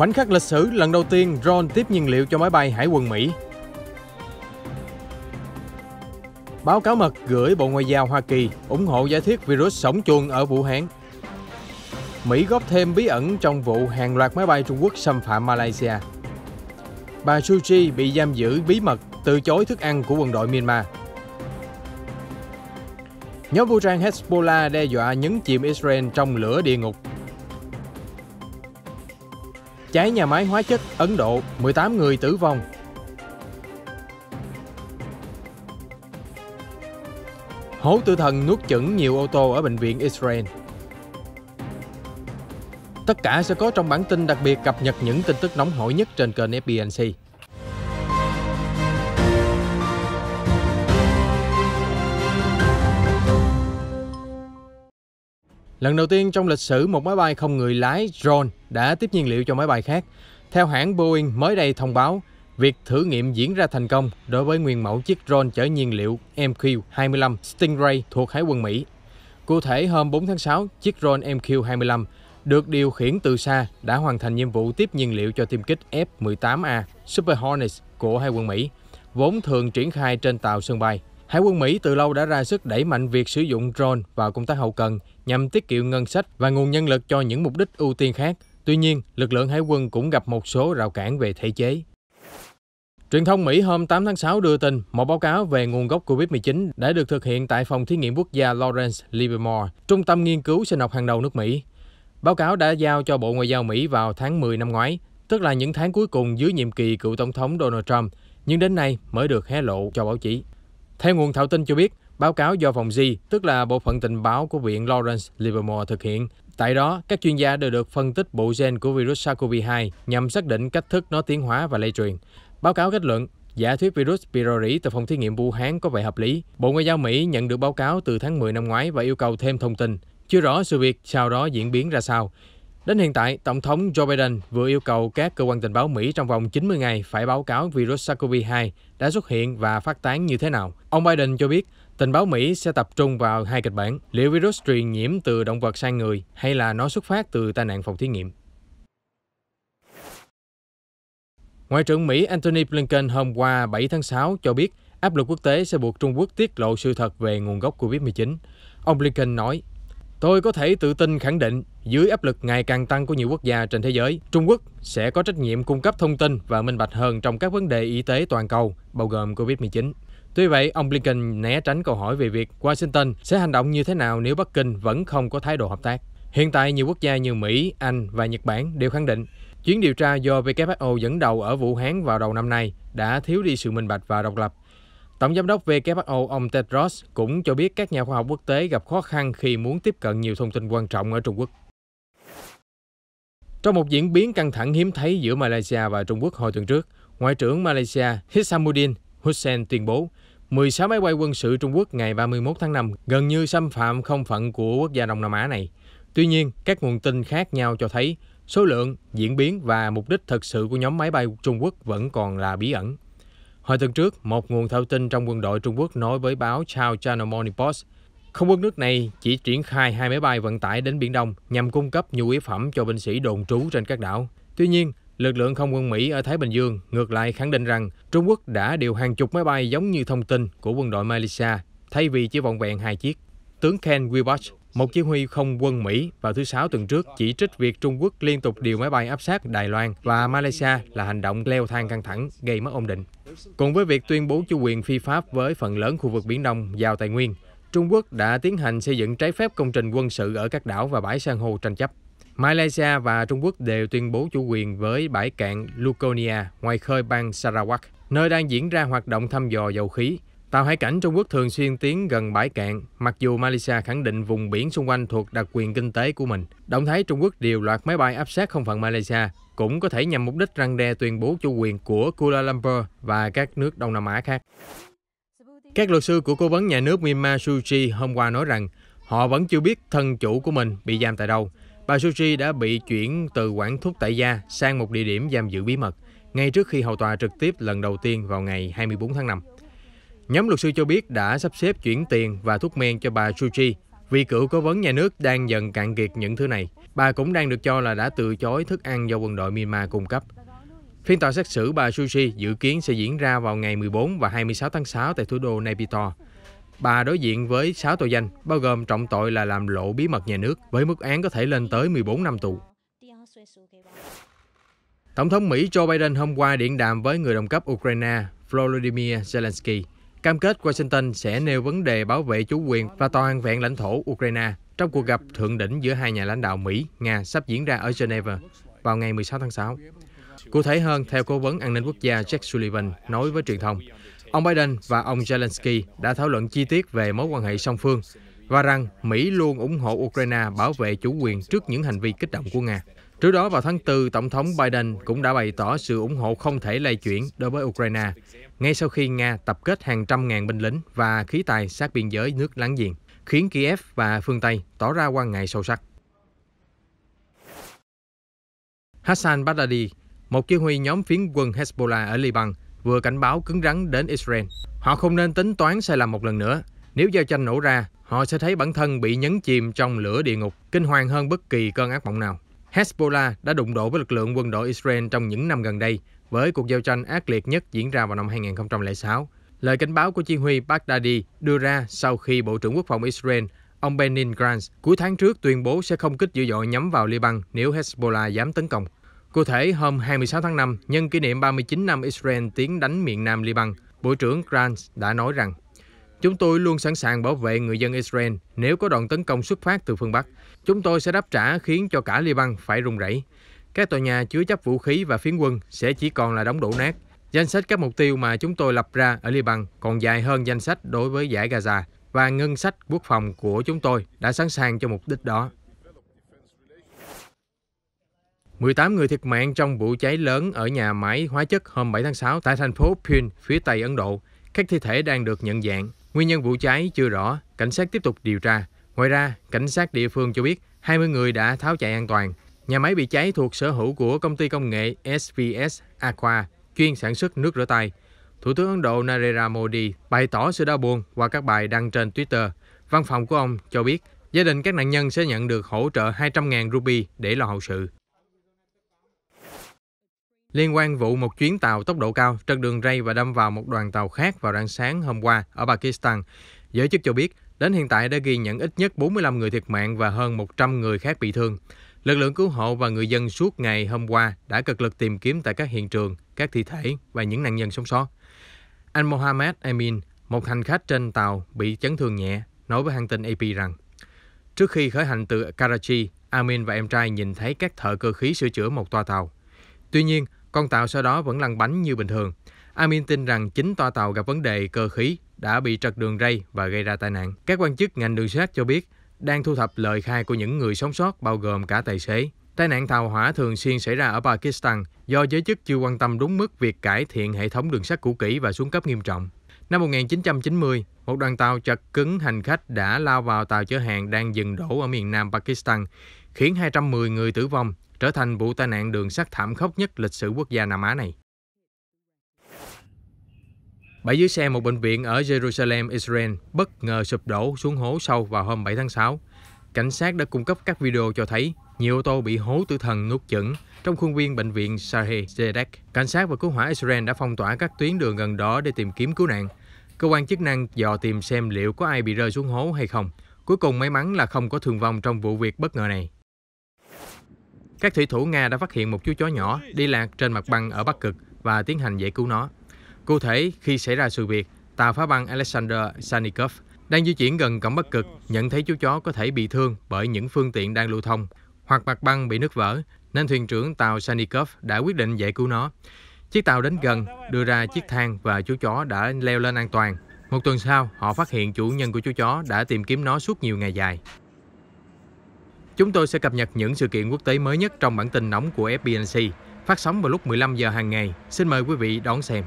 Khoảnh khắc lịch sử lần đầu tiên drone tiếp nhiên liệu cho máy bay Hải quân Mỹ. Báo cáo mật gửi Bộ Ngoại giao Hoa Kỳ ủng hộ giả thuyết virus sống chuồng ở Vũ Hán. Mỹ góp thêm bí ẩn trong vụ hàng loạt máy bay Trung Quốc xâm phạm Malaysia. Bà Suu Kyi bị giam giữ bí mật, từ chối thức ăn của quân đội Myanmar. Nhóm vũ trang Hezbollah đe dọa nhấn chìm Israel trong lửa địa ngục. Cháy nhà máy hóa chất Ấn Độ, 18 người tử vong. Hổ tử thần nuốt chửng nhiều ô tô ở bệnh viện Israel. Tất cả sẽ có trong bản tin đặc biệt cập nhật những tin tức nóng hổi nhất trên kênh FBNC. Lần đầu tiên trong lịch sử, một máy bay không người lái drone đã tiếp nhiên liệu cho máy bay khác. Theo hãng Boeing mới đây thông báo, việc thử nghiệm diễn ra thành công đối với nguyên mẫu chiếc drone chở nhiên liệu MQ-25 Stingray thuộc Hải quân Mỹ. Cụ thể, hôm 4 tháng 6, chiếc drone MQ-25 được điều khiển từ xa đã hoàn thành nhiệm vụ tiếp nhiên liệu cho tiêm kích F-18A Super Hornet của Hải quân Mỹ, vốn thường triển khai trên tàu sân bay. Hải quân Mỹ từ lâu đã ra sức đẩy mạnh việc sử dụng drone vào công tác hậu cần nhằm tiết kiệm ngân sách và nguồn nhân lực cho những mục đích ưu tiên khác. Tuy nhiên, lực lượng Hải quân cũng gặp một số rào cản về thể chế. Truyền thông Mỹ hôm 8 tháng 6 đưa tin một báo cáo về nguồn gốc COVID-19 đã được thực hiện tại Phòng Thí nghiệm Quốc gia Lawrence Livermore, trung tâm nghiên cứu sinh học hàng đầu nước Mỹ. Báo cáo đã giao cho Bộ Ngoại giao Mỹ vào tháng 10 năm ngoái, tức là những tháng cuối cùng dưới nhiệm kỳ cựu Tổng thống Donald Trump, nhưng đến nay mới được hé lộ cho báo chí. Theo nguồn thạo tin cho biết, báo cáo do phòng G, tức là bộ phận tình báo của Viện Lawrence Livermore thực hiện. Tại đó, các chuyên gia đều được phân tích bộ gen của virus SARS-CoV-2 nhằm xác định cách thức nó tiến hóa và lây truyền. Báo cáo kết luận, giả thuyết virus bị rò rỉ từ phòng thí nghiệm Vũ Hán có vẻ hợp lý. Bộ Ngoại giao Mỹ nhận được báo cáo từ tháng 10 năm ngoái và yêu cầu thêm thông tin. Chưa rõ sự việc sau đó diễn biến ra sao. Đến hiện tại, Tổng thống Joe Biden vừa yêu cầu các cơ quan tình báo Mỹ trong vòng 90 ngày phải báo cáo virus SARS-CoV-2 đã xuất hiện và phát tán như thế nào. Ông Biden cho biết, tình báo Mỹ sẽ tập trung vào hai kịch bản, liệu virus truyền nhiễm từ động vật sang người hay là nó xuất phát từ tai nạn phòng thí nghiệm. Ngoại trưởng Mỹ Antony Blinken hôm qua 7 tháng 6 cho biết áp lực quốc tế sẽ buộc Trung Quốc tiết lộ sự thật về nguồn gốc COVID-19. Ông Blinken nói, tôi có thể tự tin khẳng định, dưới áp lực ngày càng tăng của nhiều quốc gia trên thế giới, Trung Quốc sẽ có trách nhiệm cung cấp thông tin và minh bạch hơn trong các vấn đề y tế toàn cầu, bao gồm COVID-19. Tuy vậy, ông Blinken né tránh câu hỏi về việc Washington sẽ hành động như thế nào nếu Bắc Kinh vẫn không có thái độ hợp tác. Hiện tại, nhiều quốc gia như Mỹ, Anh và Nhật Bản đều khẳng định chuyến điều tra do WHO dẫn đầu ở Vũ Hán vào đầu năm nay đã thiếu đi sự minh bạch và độc lập. Tổng giám đốc WHO ông Tedros cũng cho biết các nhà khoa học quốc tế gặp khó khăn khi muốn tiếp cận nhiều thông tin quan trọng ở Trung Quốc. Trong một diễn biến căng thẳng hiếm thấy giữa Malaysia và Trung Quốc hồi tuần trước, Ngoại trưởng Malaysia Hishammuddin Hussein tuyên bố 16 máy bay quân sự Trung Quốc ngày 31 tháng 5 gần như xâm phạm không phận của quốc gia Đông Nam Á này. Tuy nhiên, các nguồn tin khác nhau cho thấy số lượng, diễn biến và mục đích thực sự của nhóm máy bay Trung Quốc vẫn còn là bí ẩn. Hồi tuần trước, một nguồn thạo tin trong quân đội Trung Quốc nói với báo South China Morning Post, không quân nước này chỉ triển khai 2 máy bay vận tải đến Biển Đông nhằm cung cấp nhu yếu phẩm cho binh sĩ đồn trú trên các đảo. Tuy nhiên, lực lượng không quân Mỹ ở Thái Bình Dương ngược lại khẳng định rằng Trung Quốc đã điều hàng chục máy bay giống như thông tin của quân đội Malaysia, thay vì chỉ vỏn vẹn 2 chiếc. Tướng Ken Wilbach, một chỉ huy không quân Mỹ vào thứ Sáu tuần trước chỉ trích việc Trung Quốc liên tục điều máy bay áp sát Đài Loan và Malaysia là hành động leo thang căng thẳng, gây mất ổn định. Cùng với việc tuyên bố chủ quyền phi pháp với phần lớn khu vực Biển Đông giàu tài nguyên, Trung Quốc đã tiến hành xây dựng trái phép công trình quân sự ở các đảo và bãi san hô tranh chấp. Malaysia và Trung Quốc đều tuyên bố chủ quyền với bãi cạn Luconia ngoài khơi bang Sarawak, nơi đang diễn ra hoạt động thăm dò dầu khí. Tàu hải cảnh Trung Quốc thường xuyên tiến gần bãi cạn, mặc dù Malaysia khẳng định vùng biển xung quanh thuộc đặc quyền kinh tế của mình. Động thái Trung Quốc điều loạt máy bay áp sát không phận Malaysia cũng có thể nhằm mục đích răn đe tuyên bố chủ quyền của Kuala Lumpur và các nước Đông Nam Á khác. Các luật sư của cố vấn nhà nước Myanmar Suu Kyi hôm qua nói rằng họ vẫn chưa biết thân chủ của mình bị giam tại đâu. Bà Suu Kyi đã bị chuyển từ quản thúc tại gia sang một địa điểm giam giữ bí mật, ngay trước khi hầu tòa trực tiếp lần đầu tiên vào ngày 24 tháng 5. Nhóm luật sư cho biết đã sắp xếp chuyển tiền và thuốc men cho bà Suu Kyi Vị cựu cố vấn nhà nước đang dần cạn kiệt những thứ này. Bà cũng đang được cho là đã từ chối thức ăn do quân đội Myanmar cung cấp. Phiên tòa xét xử bà Suu Kyi dự kiến sẽ diễn ra vào ngày 14 và 26 tháng 6 tại thủ đô Naypyidaw. Bà đối diện với 6 tội danh, bao gồm trọng tội là làm lộ bí mật nhà nước, với mức án có thể lên tới 14 năm tù. Tổng thống Mỹ Joe Biden hôm qua điện đàm với người đồng cấp Ukraine Volodymyr Zelensky, cam kết Washington sẽ nêu vấn đề bảo vệ chủ quyền và toàn vẹn lãnh thổ Ukraine trong cuộc gặp thượng đỉnh giữa hai nhà lãnh đạo Mỹ, Nga sắp diễn ra ở Geneva vào ngày 16 tháng 6. Cụ thể hơn, theo Cố vấn An ninh Quốc gia Jake Sullivan nói với truyền thông, ông Biden và ông Zelensky đã thảo luận chi tiết về mối quan hệ song phương và rằng Mỹ luôn ủng hộ Ukraine bảo vệ chủ quyền trước những hành vi kích động của Nga. Trước đó, vào tháng 4, Tổng thống Biden cũng đã bày tỏ sự ủng hộ không thể lay chuyển đối với Ukraine, ngay sau khi Nga tập kết hàng trăm ngàn binh lính và khí tài sát biên giới nước láng giềng, khiến Kiev và phương Tây tỏ ra quan ngại sâu sắc. Hassan Baghdadi, một chỉ huy nhóm phiến quân Hezbollah ở Liban, vừa cảnh báo cứng rắn đến Israel. Họ không nên tính toán sai lầm một lần nữa. Nếu giao tranh nổ ra, họ sẽ thấy bản thân bị nhấn chìm trong lửa địa ngục, kinh hoàng hơn bất kỳ cơn ác mộng nào. Hezbollah đã đụng độ với lực lượng quân đội Israel trong những năm gần đây, với cuộc giao tranh ác liệt nhất diễn ra vào năm 2006. Lời cảnh báo của chỉ huy Baghdadi đưa ra sau khi Bộ trưởng Quốc phòng Israel, ông Benny Gantz, cuối tháng trước tuyên bố sẽ không kích dữ dội nhắm vào Liban nếu Hezbollah dám tấn công. Cụ thể, hôm 26 tháng 5, nhân kỷ niệm 39 năm Israel tiến đánh miền Nam Liban, Bộ trưởng Gantz đã nói rằng, chúng tôi luôn sẵn sàng bảo vệ người dân Israel nếu có đòn tấn công xuất phát từ phương Bắc. Chúng tôi sẽ đáp trả khiến cho cả Liban phải rung rẩy. Các tòa nhà chứa chấp vũ khí và phiến quân sẽ chỉ còn là đống đổ nát. Danh sách các mục tiêu mà chúng tôi lập ra ở Liban còn dài hơn danh sách đối với dải Gaza, và ngân sách quốc phòng của chúng tôi đã sẵn sàng cho mục đích đó. 18 người thiệt mạng trong vụ cháy lớn ở nhà máy hóa chất hôm 7 tháng 6 tại thành phố Pune, phía Tây Ấn Độ. Các thi thể đang được nhận dạng. Nguyên nhân vụ cháy chưa rõ, cảnh sát tiếp tục điều tra. Ngoài ra, cảnh sát địa phương cho biết 20 người đã tháo chạy an toàn. Nhà máy bị cháy thuộc sở hữu của công ty công nghệ SVS Aqua, chuyên sản xuất nước rửa tay. Thủ tướng Ấn Độ Narendra Modi bày tỏ sự đau buồn qua các bài đăng trên Twitter. Văn phòng của ông cho biết gia đình các nạn nhân sẽ nhận được hỗ trợ 200.000 rupee để lo hậu sự. Liên quan vụ một chuyến tàu tốc độ cao trật đường ray và đâm vào một đoàn tàu khác vào rạng sáng hôm qua ở Pakistan, giới chức cho biết đến hiện tại đã ghi nhận ít nhất 45 người thiệt mạng và hơn 100 người khác bị thương. Lực lượng cứu hộ và người dân suốt ngày hôm qua đã cực lực tìm kiếm tại các hiện trường, các thi thể và những nạn nhân sống sót. Anh Mohammed Amin, một hành khách trên tàu bị chấn thương nhẹ, nói với hãng tin AP rằng trước khi khởi hành từ Karachi, Amin và em trai nhìn thấy các thợ cơ khí sửa chữa một toa tàu. Tuy nhiên, con tàu sau đó vẫn lăn bánh như bình thường. Amin tin rằng chính toa tàu gặp vấn đề cơ khí đã bị trật đường ray và gây ra tai nạn. Các quan chức ngành đường sắt cho biết đang thu thập lời khai của những người sống sót bao gồm cả tài xế. Tai nạn tàu hỏa thường xuyên xảy ra ở Pakistan do giới chức chưa quan tâm đúng mức việc cải thiện hệ thống đường sắt cũ kỹ và xuống cấp nghiêm trọng. Năm 1990, một đoàn tàu chật cứng hành khách đã lao vào tàu chở hàng đang dừng đổ ở miền nam Pakistan, khiến 210 người tử vong, trở thành vụ tai nạn đường sắt thảm khốc nhất lịch sử quốc gia Nam Á này. Bãi dưới xe một bệnh viện ở Jerusalem, Israel bất ngờ sụp đổ xuống hố sâu vào hôm 7 tháng 6. Cảnh sát đã cung cấp các video cho thấy nhiều ô tô bị hố tử thần nuốt chửng trong khuôn viên bệnh viện Shaare Zedek. Cảnh sát và cứu hỏa Israel đã phong tỏa các tuyến đường gần đó để tìm kiếm cứu nạn. Cơ quan chức năng dò tìm xem liệu có ai bị rơi xuống hố hay không. Cuối cùng may mắn là không có thương vong trong vụ việc bất ngờ này. Các thủy thủ Nga đã phát hiện một chú chó nhỏ đi lạc trên mặt băng ở Bắc Cực và tiến hành giải cứu nó. Cụ thể, khi xảy ra sự việc, tàu phá băng Alexander Sanikov đang di chuyển gần cổng Bắc Cực nhận thấy chú chó có thể bị thương bởi những phương tiện đang lưu thông hoặc mặt băng bị nứt vỡ, nên thuyền trưởng tàu Sanikov đã quyết định giải cứu nó. Chiếc tàu đến gần, đưa ra chiếc thang và chú chó đã leo lên an toàn. Một tuần sau, họ phát hiện chủ nhân của chú chó đã tìm kiếm nó suốt nhiều ngày dài. Chúng tôi sẽ cập nhật những sự kiện quốc tế mới nhất trong bản tin nóng của FBNC, phát sóng vào lúc 15 giờ hàng ngày. Xin mời quý vị đón xem.